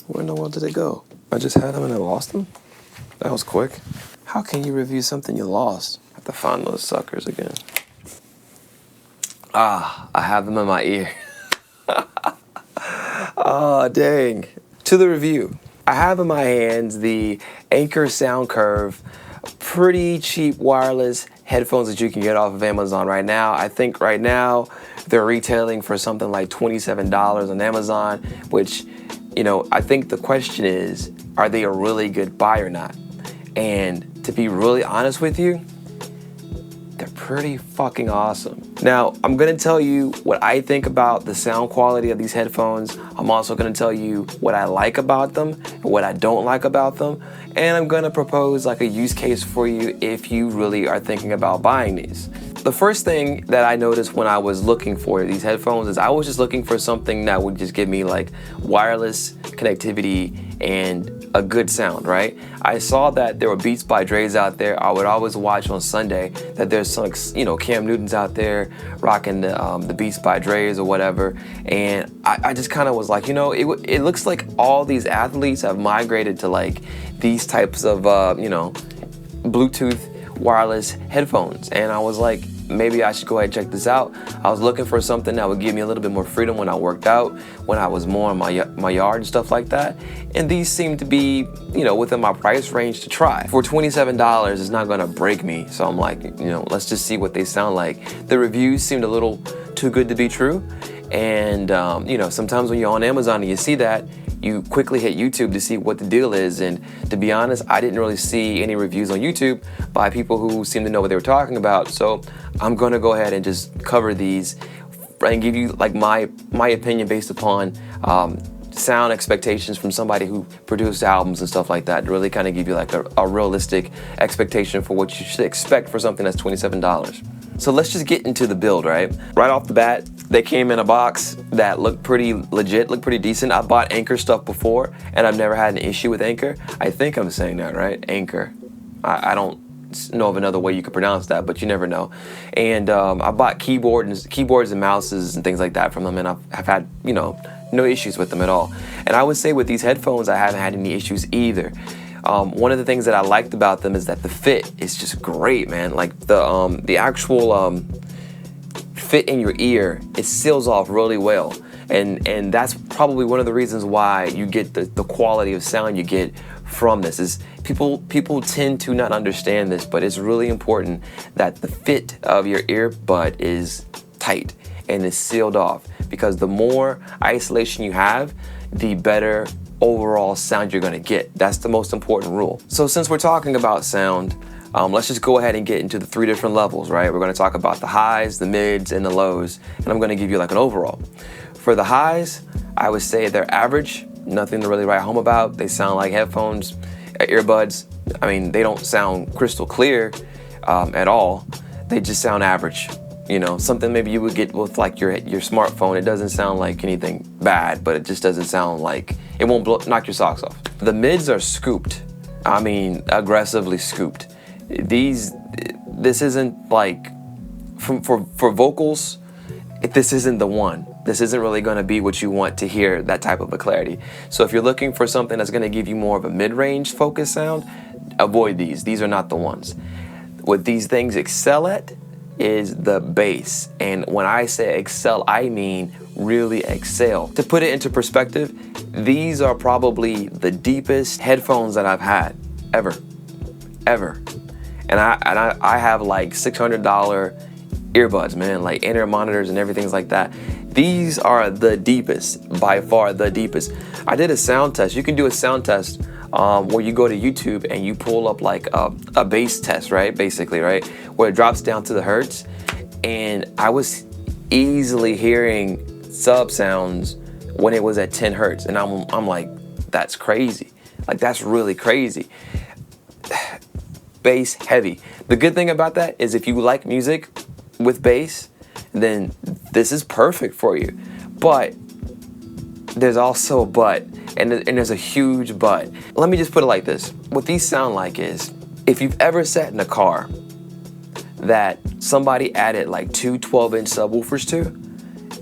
Where in the world did they go? I just had them and I lost them? That was quick. How can you review something you lost? I have to find those suckers again. Ah, I have them in my ear. Oh, dang. To the review. I have in my hands the Anker Soundbuds, pretty cheap wireless headphones that you can get off of Amazon right now. I think right now they're retailing for something like $27 on Amazon, which, you know, I think the question is, are they a really good buy or not? And to be really honest with you, they're pretty fucking awesome. Now, I'm gonna tell you what I think about the sound quality of these headphones. I'm also gonna tell you what I like about them and what I don't like about them. And I'm gonna propose like a use case for you if you really are thinking about buying these. The first thing that I noticed when I was looking for these headphones is I was just looking for something that would just give me like wireless connectivity and a good sound, right? I saw that there were Beats by Dre's out there. I would always watch on Sunday that there's some, you know, Cam Newton's out there rocking the Beats by Dre's or whatever. And I just kind of was like, you know, it looks like all these athletes have migrated to like these types of, you know, Bluetooth wireless headphones. And I was like, maybe I should go ahead and check this out. I was looking for something that would give me a little bit more freedom when I worked out, when I was more in my yard and stuff like that. And these seem to be, you know, within my price range to try. For $27, it's not gonna break me. So I'm like, you know, let's just see what they sound like. The reviews seemed a little too good to be true. And, you know, sometimes when you're on Amazon and you see that, you quickly hit YouTube to see what the deal is. And to be honest, I didn't really see any reviews on YouTube by people who seem to know what they were talking about. So I'm gonna go ahead and just cover these and give you like my opinion based upon sound expectations from somebody who produced albums and stuff like that, to really kind of give you like a realistic expectation for what you should expect for something that's $27. So let's just get into the build, right? Right off the bat, they came in a box that looked pretty legit, looked pretty decent. I bought Anker stuff before, and I've never had an issue with Anker. I think I'm saying that right, Anker. I don't know of another way you could pronounce that, but you never know. And I bought keyboards and mouses and things like that from them, and I've had, you know, no issues with them at all. And I would say with these headphones, I haven't had any issues either. One of the things that I liked about them is that the fit is just great, man. Like the actual fit in your ear, it seals off really well. And that's probably one of the reasons why you get the quality of sound you get from this. Is people tend to not understand this, but it's really important that the fit of your earbud is tight and is sealed off, because the more isolation you have, the better overall sound you're gonna get. That's the most important rule. So since we're talking about sound, let's just go ahead and get into the 3 different levels, right? We're gonna talk about the highs, the mids, and the lows, and I'm gonna give you like an overall. For the highs, I would say they're average, nothing to really write home about. They sound like headphones, earbuds. I mean, they don't sound crystal clear at all. They just sound average. You know, something maybe you would get with like your smartphone. It doesn't sound like anything bad, but it just doesn't sound like, it won't knock your socks off. The mids are scooped. I mean, aggressively scooped. This isn't like, for vocals, this isn't the one. This isn't really gonna be what you want to hear, that type of a clarity. So if you're looking for something that's gonna give you more of a mid-range focus sound, avoid these. These are not the ones. What these things excel at is the bass. And when I say excel, I mean really excel. To put it into perspective, these are probably the deepest headphones that I've had ever. And I have like $600 earbuds, man, like in-ear monitors and everything like that. These are the deepest, by far the deepest. I did a sound test. You can do a sound test where you go to YouTube and you pull up like a bass test, right? Basically, right? Where it drops down to the hertz. And I was easily hearing sub sounds when it was at 10 hertz. And I'm like, that's crazy. Like, that's really crazy. Bass heavy. The good thing about that is if you like music with bass, then this is perfect for you. But there's also a but, and there's a huge but. Let me just put it like this. What these sound like is, if you've ever sat in a car that somebody added like 2 12-inch subwoofers to,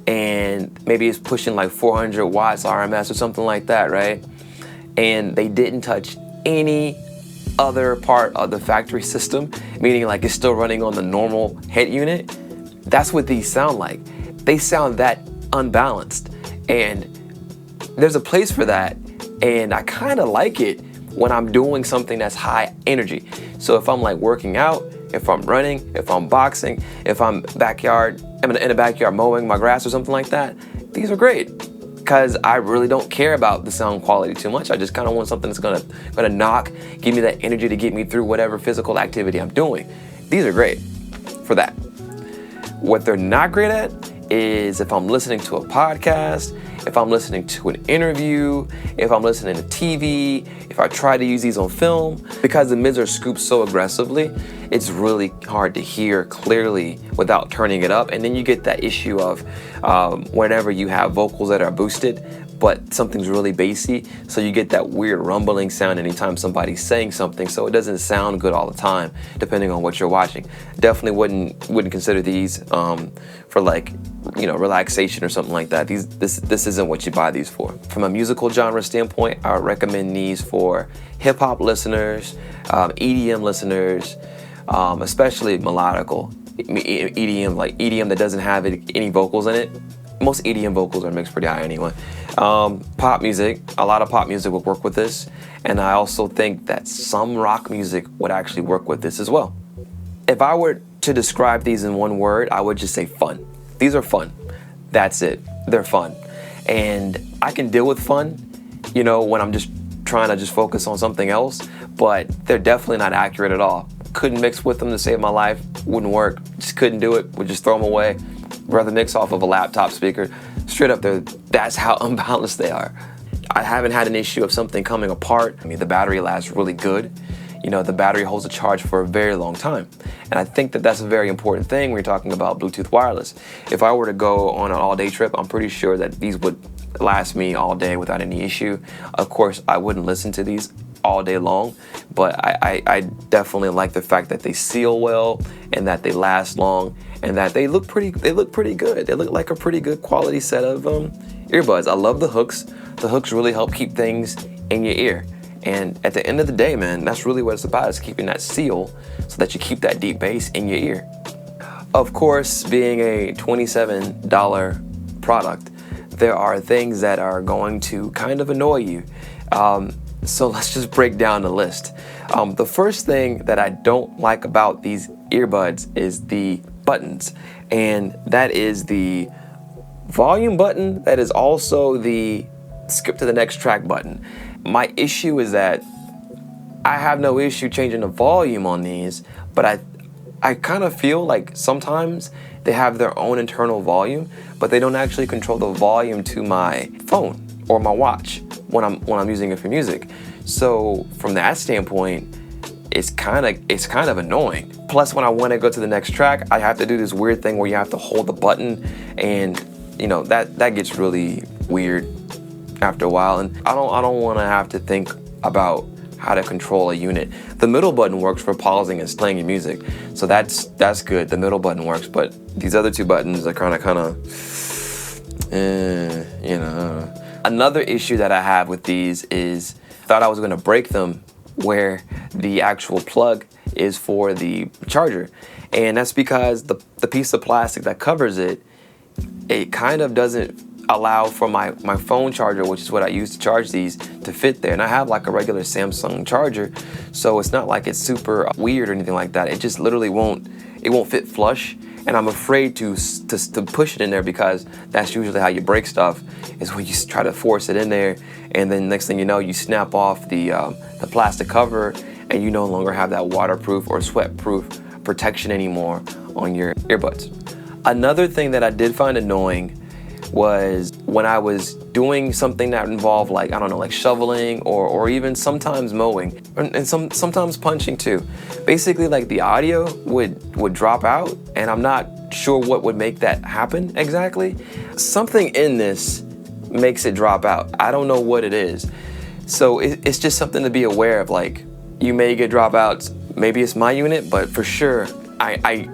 and maybe it's pushing like 400 watts RMS or something like that, right? and they didn't touch any other part of the factory system, meaning like it's still running on the normal head unit, that's what these sound like. They sound that unbalanced, and there's a place for that, and I kind of like it when I'm doing something that's high energy. So if I'm like working out, if I'm running, if I'm boxing, if I'm in the backyard mowing my grass or something like that, these are great. Because I really don't care about the sound quality too much. I just kind of want something that's gonna knock, give me that energy to get me through whatever physical activity I'm doing. These are great for that. What they're not great at is if I'm listening to a podcast, if I'm listening to an interview, if I'm listening to TV, if I try to use these on film, because the mids are scooped so aggressively, it's really hard to hear clearly without turning it up. And then you get that issue of whenever you have vocals that are boosted, but something's really bassy, so you get that weird rumbling sound anytime somebody's saying something, so it doesn't sound good all the time, depending on what you're watching. Definitely wouldn't consider these for like, relaxation or something like that. This isn't what you buy these for. From a musical genre standpoint, I would recommend these for hip hop listeners, EDM listeners, especially melodical EDM, like EDM that doesn't have any vocals in it. Most EDM vocals are mixed pretty high anyway. Pop music, a lot of pop music would work with this, and I also think that some rock music would actually work with this as well. If I were to describe these in one word, I would just say fun. These are fun. That's it. They're fun. And I can deal with fun, when I'm just trying to just focus on something else, but they're definitely not accurate at all. Couldn't mix with them to save my life. Wouldn't work. Just couldn't do it. Would just throw them away. Rather mix off of a laptop speaker. Straight up there, that's how unbalanced they are. I haven't had an issue of something coming apart. The battery lasts really good. The battery holds a charge for a very long time. And I think that that's a very important thing when you're talking about Bluetooth wireless. If I were to go on an all-day trip, I'm pretty sure that these would last me all day without any issue. Of course, I wouldn't listen to these all day long, but I definitely like the fact that they seal well and that they last long and that they look pretty good. They look like a pretty good quality set of earbuds. I love the hooks. The hooks really help keep things in your ear. And at the end of the day, man, that's really what it's about, is keeping that seal so that you keep that deep bass in your ear. Of course, being a $27 product, there are things that are going to kind of annoy you. So let's just break down the list. The first thing that I don't like about these earbuds is the buttons, and that is the volume button, that is also the skip to the next track button. My issue is that I have no issue changing the volume on these, but I kind of feel like sometimes they have their own internal volume, but they don't actually control the volume to my phone or my watch when I'm using it for music. So from that standpoint, it's kind of annoying. Plus, when I want to go to the next track, I have to do this weird thing where you have to hold the button, and that gets really weird after a while. And I don't want to have to think about how to control a unit. The middle button works for pausing and playing your music, so that's good. The middle button works, but these other two buttons are kind of. Another issue that I have with these is I thought I was going to break them where the actual plug is for the charger, and that's because the piece of plastic that covers it kind of doesn't allow for my phone charger, which is what I use to charge these, to fit there. And I have like a regular Samsung charger, so it's not like it's super weird or anything like that. It just literally won't fit flush, and I'm afraid to push it in there, because that's usually how you break stuff, is when you try to force it in there, and then next thing you know, you snap off the plastic cover, and you no longer have that waterproof or sweat-proof protection anymore on your earbuds. Another thing that I did find annoying was when I was doing something that involved, like, I don't know, like shoveling or even sometimes mowing, and sometimes punching too. Basically, like, the audio would drop out, and I'm not sure what would make that happen exactly. Something in this makes it drop out. I don't know what it is. So it's just something to be aware of. Like, you may get dropouts. Maybe it's my unit, but for sure, I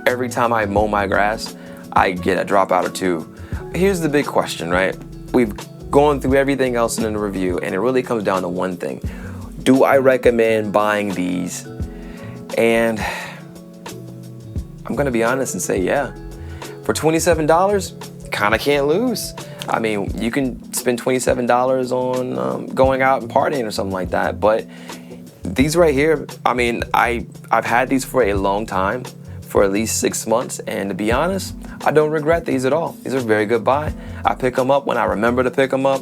every time I mow my grass, I get a dropout or two. Here's the big question, right? We've going through everything else in the review, and it really comes down to one thing. Do I recommend buying these? And I'm gonna be honest and say yeah. For $27, kinda can't lose. I mean, you can spend $27 on going out and partying or something like that, but these right here, I mean, I've had these for a long time, for at least 6 months, and to be honest, I don't regret these at all. These are a very good buy. I pick them up when I remember to pick them up.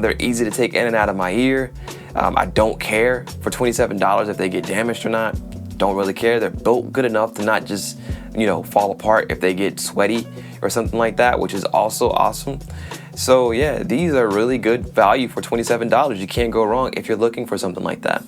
They're easy to take in and out of my ear. I don't care for $27 if they get damaged or not. Don't really care. They're built good enough to not just, you know, fall apart if they get sweaty or something like that, which is also awesome. So yeah, these are really good value for $27. You can't go wrong if you're looking for something like that.